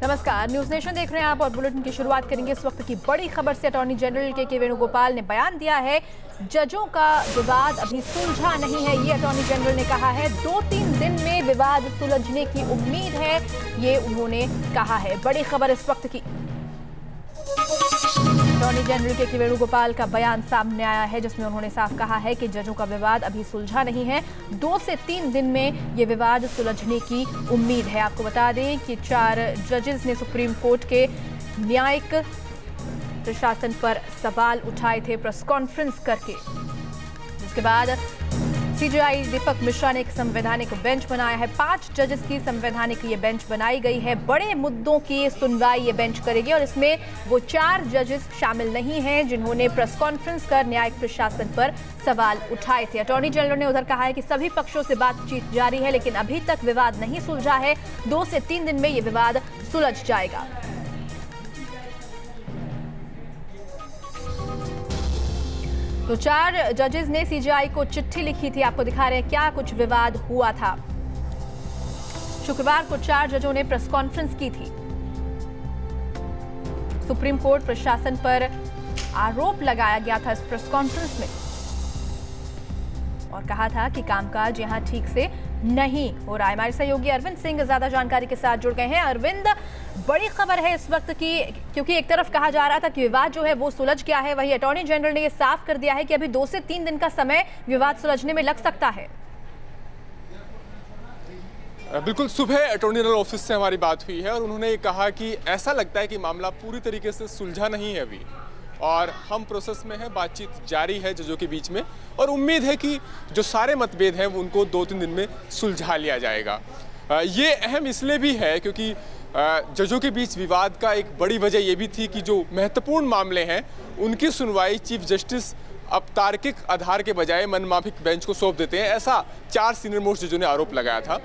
नमस्कार, news nation देख रहे हैं आप और बुलेटिन की शुरुआत करेंगे इस वक्त की बड़ी खबर से। अटॉर्नी जनरल के वेणुगोपाल ने बयान दिया है, जजों का विवाद अभी सुलझा नहीं है। ये अटॉर्नी जनरल ने कहा है, 2-3 दिन में विवाद सुलझने की उम्मीद है, ये उन्होंने कहा है। बड़ी खबर इस वक्त की। अटॉर्नी जनरल के वेणुगोपाल का बयान सामने आया है, जिसमें उन्होंने साफ कहा है कि जजों का विवाद अभी सुलझा नहीं है, 2 से 3 दिन में ये विवाद सुलझने की उम्मीद है। आपको बता दें कि 4 जजेस ने सुप्रीम कोर्ट के न्यायिक प्रशासन पर सवाल उठाए थे प्रेस कॉन्फ्रेंस करके, जिसके बाद सीजेआई दीपक मिश्रा ने एक संवैधानिक बेंच बनाया है। 5 जजेस की संवैधानिक ये बेंच बनाई गई है। बड़े मुद्दों की सुनवाई ये बेंच करेगी और इसमें वो 4 जजेस शामिल नहीं हैं जिन्होंने प्रेस कॉन्फ्रेंस कर न्यायिक प्रशासन पर सवाल उठाए थे। अटॉर्नी जनरल ने उधर कहा है कि सभी पक्षों से बातचीत जारी है, लेकिन अभी तक विवाद नहीं सुलझा है। 2 से 3 दिन में ये विवाद सुलझ जाएगा। तो 4 जजेस ने सीजेआई को चिट्ठी लिखी थी। आपको दिखा रहे हैं क्या कुछ विवाद हुआ था। शुक्रवार को 4 जजों ने प्रेस कॉन्फ्रेंस की थी। सुप्रीम कोर्ट प्रशासन पर आरोप लगाया गया था इस प्रेस कॉन्फ्रेंस में और कहा था कि कामकाज यहां ठीक से नहीं हो रहा है। हमारे सहयोगी अरविंद सिंह ज्यादा जानकारी के साथ जुड़ गए हैं। अरविंद, बड़ी खबर है इस वक्त की, क्योंकि एक तरफ कहा जा रहा था कि विवाद जो है वो सुलझ गया है, वहीं अटॉर्नी जनरल ने ये साफ कर दिया है कि अभी 2 से 3 दिन का समय विवाद सुलझने में लग सकता है। बिल्कुल, सुबह अटॉर्नी जनरल ऑफिस से हमारी बात हुई है और उन्होंने ये कहा कि ऐसा लगता है कि मामला पूरी तरीके से सुलझा नहीं है अभी, और हम प्रोसेस में हैं, बातचीत जारी है जजों के बीच में और उम्मीद है कि जो सारे मतभेद हैं उनको 2-3 दिन में सुलझा लिया जाएगा। ये अहम इसलिए भी है क्योंकि जजों के बीच विवाद का एक बड़ी वजह ये भी थी कि जो महत्वपूर्ण मामले हैं उनकी सुनवाई चीफ जस्टिस अब तार्किक आधार के बजाय मनमाफिक बेंच को सौंप देते हैं, ऐसा 4 सीनियर मोस्ट जजों ने आरोप लगाया था।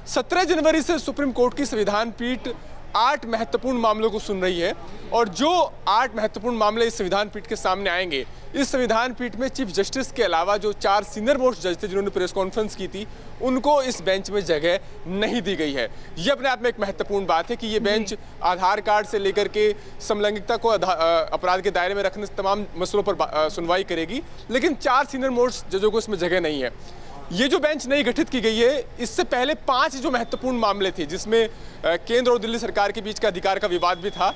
17 जनवरी से सुप्रीम कोर्ट की संविधान पीठ 8 महत्वपूर्ण मामलों को सुन रही है और जो 8 महत्वपूर्ण मामले इस संविधान पीठ के सामने आएंगे, इस संविधान पीठ में चीफ जस्टिस के अलावा जो 4 सीनियर मोस्ट जज थे जिन्होंने प्रेस कॉन्फ्रेंस की थी, उनको इस बेंच में जगह नहीं दी गई है। ये अपने आप में एक महत्वपूर्ण बात है कि ये बेंच आधार कार्ड से लेकर के समलैंगिकता को अपराध के दायरे में रखने तमाम मसलों पर सुनवाई करेगी, लेकिन 4 सीनियर मोस्ट जजों को इसमें जगह नहीं है। ये जो बेंच नई गठित की गई है, इससे पहले 5 जो महत्वपूर्ण मामले थे जिसमें केंद्र और दिल्ली सरकार के बीच का अधिकार का विवाद भी था,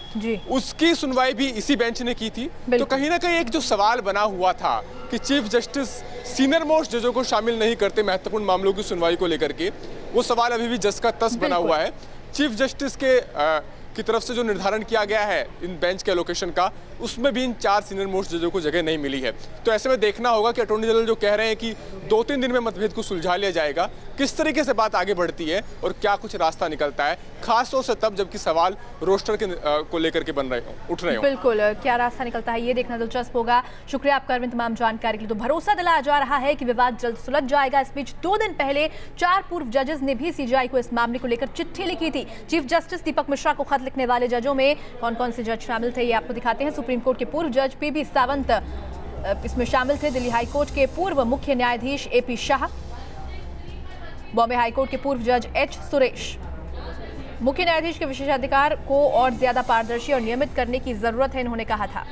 उसकी सुनवाई भी इसी बेंच ने की थी। तो कहीं ना कहीं एक जो सवाल बना हुआ था कि चीफ जस्टिस सीनियर मोस्ट जजों को शामिल नहीं करते महत्वपूर्ण मामलों की सुनवाई को लेकर के, वो सवाल अभी भी जस का तस बना हुआ है। चीफ जस्टिस की तरफ से जो निर्धारण किया गया है इन बेंच के एलोकेशन का, उसमें भी इन 4 सीनियर मोस्ट जजों को जगह नहीं मिली है। तो ऐसे में देखना होगा कि अटॉर्नी जनरल जो कह रहे हैं कि 2-3 दिन में मतभेद को सुलझा लिया जाएगा, किस तरीके से बात आगे बढ़ती है और क्या कुछ रास्ता निकलता है, खास तौर से तब जबकि सवाल रोस्टर को लेकर के उठ रहे हो। बिल्कुल, क्या रास्ता निकलता है ये देखना दिलचस्प होगा। शुक्रिया आपका अरविंद तमाम जानकारी के लिए। तो भरोसा दिलाया जा रहा है कि विवाद जल्द सुलझ जाएगा। इस बीच 2 दिन पहले 4 पूर्व जजेस ने भी सीजेआई को इस मामले को लेकर चिट्ठी लिखी थी। चीफ जस्टिस दीपक मिश्रा को खत लिखने वाले जजों में कौन कौन से जज शामिल थे, ये आपको दिखाते हैं। सुप्रीम कोर्ट के पूर्व जज पीबी सावंत इसमें शामिल थे। दिल्ली हाईकोर्ट के पूर्व मुख्य न्यायाधीश एपी शाह, बॉम्बे हाईकोर्ट के पूर्व जज एच सुरेश। मुख्य न्यायाधीश के विशेषाधिकार को और ज्यादा पारदर्शी और नियमित करने की जरूरत है, इन्होंने कहा था।